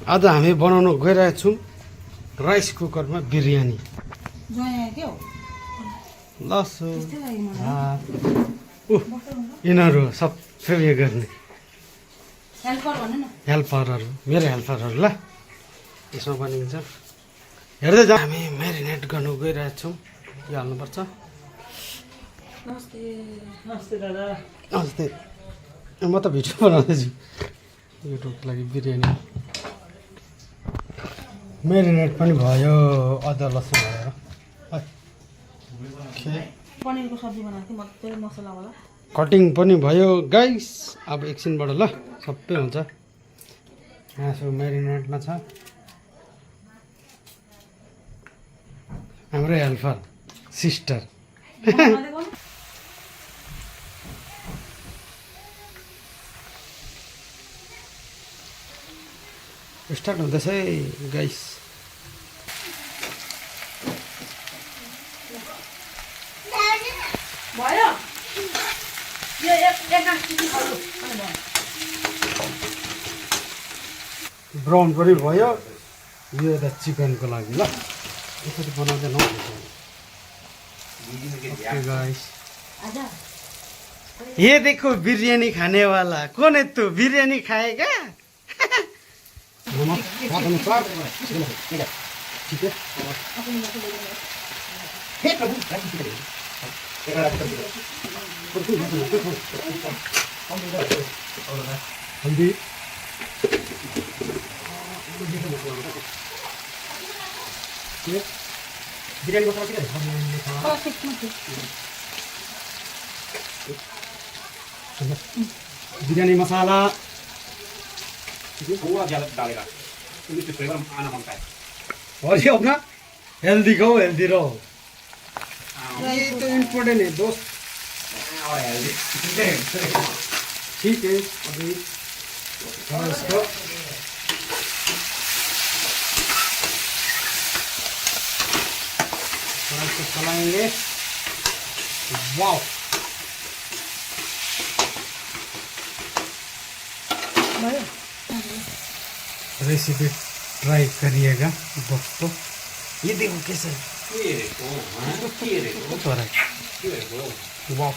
आज हामी बनाउन गइरहेछौँ राइस कुकरमा बिरयानी। लसुन भात यिनीहरू सबै उयो गर्ने हेल्परहरू, मेरो हेल्परहरू। ल यसमा बनिन्छ, हेर्दै जा। हामी म्यारिनेट गर्नु गइरहेछौँ। के हाल्नुपर्छ? नमस्ते दादा। नमस्ते। म त भिडियो बनाउँदैछु युट्युबको लागि। बिरयानी म्यारिनेट पनि भयो, अदुवा लसुन हालेर। पनिरको सब्जी बनाएको थिएँ मजाले मसलावाला। कटिङ पनि भयो गाइस। अब एकछिनबाट ल सबै हुन्छ। मासु म्यारिनेटमा छ। हाम्रो हेल्पर सिस्टर स्टार्ट हुँदैछ है गाइस। भयो यो ब्राउन पनि भयो। यो त चिकनको लागि ल यसरी बनाउँदैन हौ गाइस। ये देखो बिरयानी खाने वाला कौन है तू? बिरयानी खाएगा? हल्दी बिरयानी मसला के बिरयानी मसाला थोड़ा ज्यादा डालेगा क्योंकि इससे फ्लेवर आना मांगता है। और ये अपना हेल्दी खाओ, हेल्दी रहो। ये तो इम्पोर्टेंट है दोस्त। और हेल्दी ठीक है, अभी थोड़ा इसको चलाएंगे। वाव, रेसिपी ट्राई करिएगा दोस्तों। ये देखो कैसे वाव।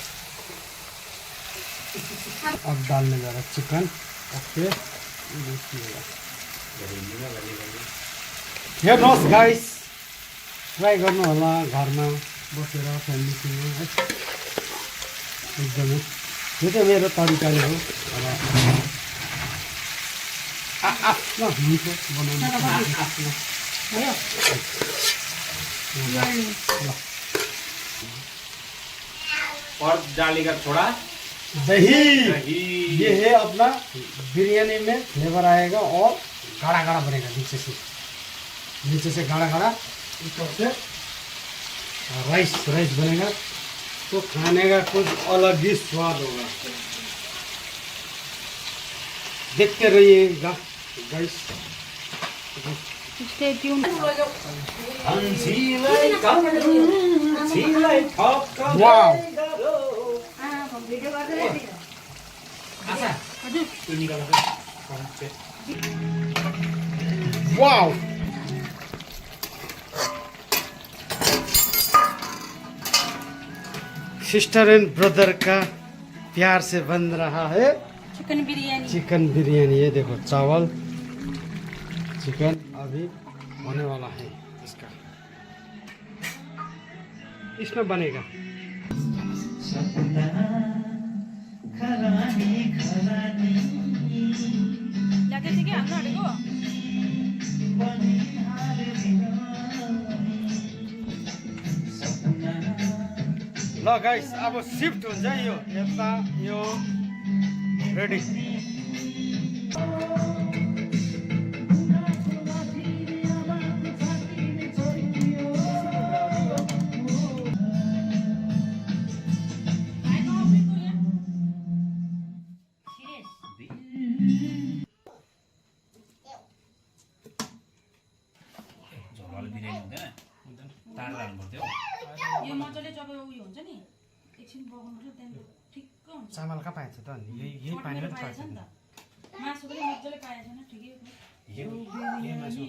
अब डालने जा रहा चिकन। ओके, हेर्नुहोस् गाइस, ट्राई गर्नु होला घरमा बसेर फ्यामिलीसँग है। एकदमै यो चाहिँ मेरो तरिकाले हो। अब आफ्नो मिठो बनाउनु और डालेगा थोड़ा दही। ये है अपना बिरयानी में फ्लेवर आएगा और गाढ़ा गाढ़ा बनेगा। नीचे से गाढ़ा गाढ़ा, ऊपर से राइस बनेगा। तो खाने का कुछ अलग ही स्वाद होगा। देखते रहिएगा guys. Stay tune. Wow wow, sister and brother का प्यार से बन रहा है चिकन बिरयानी। चिकन बिरयानी। ये देखो चावल, चिकन अभी होने वाला है इसका। इसमें बनेगा। ल गाइस, अब शिफ्ट हुन्छ यो यता। यो रेडी। यो मजाले जब उयो हुन्छ नि एकछिन बगाउनुपर्छ त्यहाँदेखि ठिक्क हुन्छ। चामल कहाँ पाएछ त? अनि यही पानीमा पाएछ नि त। मासु पनि मजाले पाएछ नि, ठिकै हो। ये मासु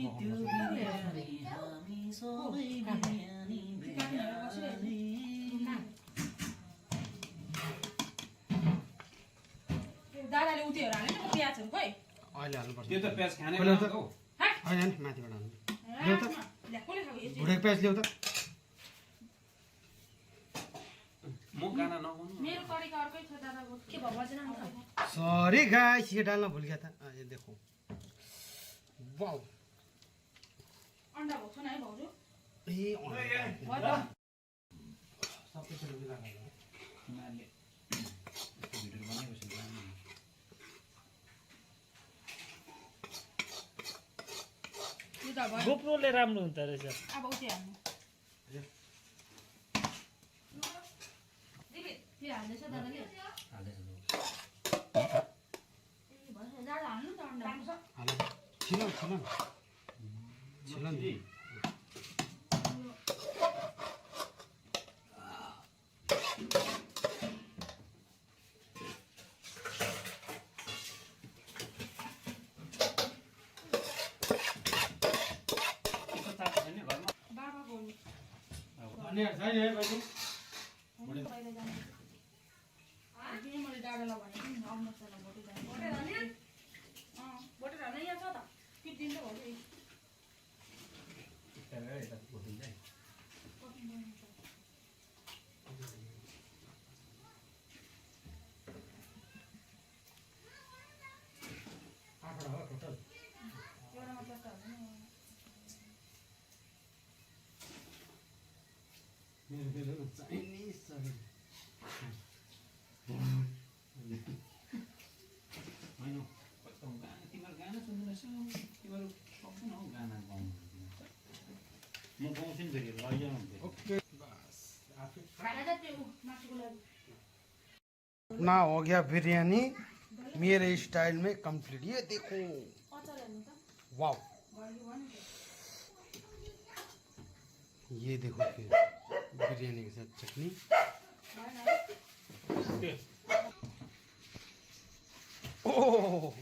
दादाले उठेर हाल्ने नि प्याजहरु खोइ अहिले हाल्नुपर्छ त्यो त प्याज खाने खोले त। हो होइन नि माथिबाट हाल्नु ल्याउ त ल्या कसले खायो यो चाहिँ? भुटेको प्याज ल्याउ त म गाना नगाउनु मेरो तरिका अर्कै छ दादाको के भयो बजेन नि त सॉरी गाइस ये डालना भूल गया था ये देखो वाओ अन्डा भएको छैन है भाउजू ए भयो त सबै कुरो मिलाएर तिमीहरूले भिडियो बनाइबस्नु पर्ने। यो त भयो गोप्रोले राम्रो हुँदो रहेछ अब उठे हाल्नु दिदी के हाल्दैछ दादाले दादा हाल्नु त अन्डा हालो छिलो छिलो छिलो नि यस्तो तातो छैन घरमा बाबाको अनि छैन है बाबु बाहिर जानु किन मैले दादालाई भनेको नि आउनुहोस् न भोटे जानु भोटे हाल्नु यहाँ छ त टिप दिन्छ भाउजू यता भोटिन्छ है। आठवटा हो टोटल एउटा मात्र त मेरो चाइनिज सबै होइन कस्तो गाना तिमीहरू गाना सुन्दैछ तिमीहरू सक्दैन हौ गाना गाउनु म गाउँछु नि फेरि लैजाउँ फेरि ओके बस आफै दादा त्यो मासुको लागि अपना हो गया बिरयानी मेरे स्टाइल में कंप्लीट ये देखो अचार हेर्नु त वाओ भयो कि भयो नि ये देखो फिर बिरयानी के साथ चटनी भएन है ओह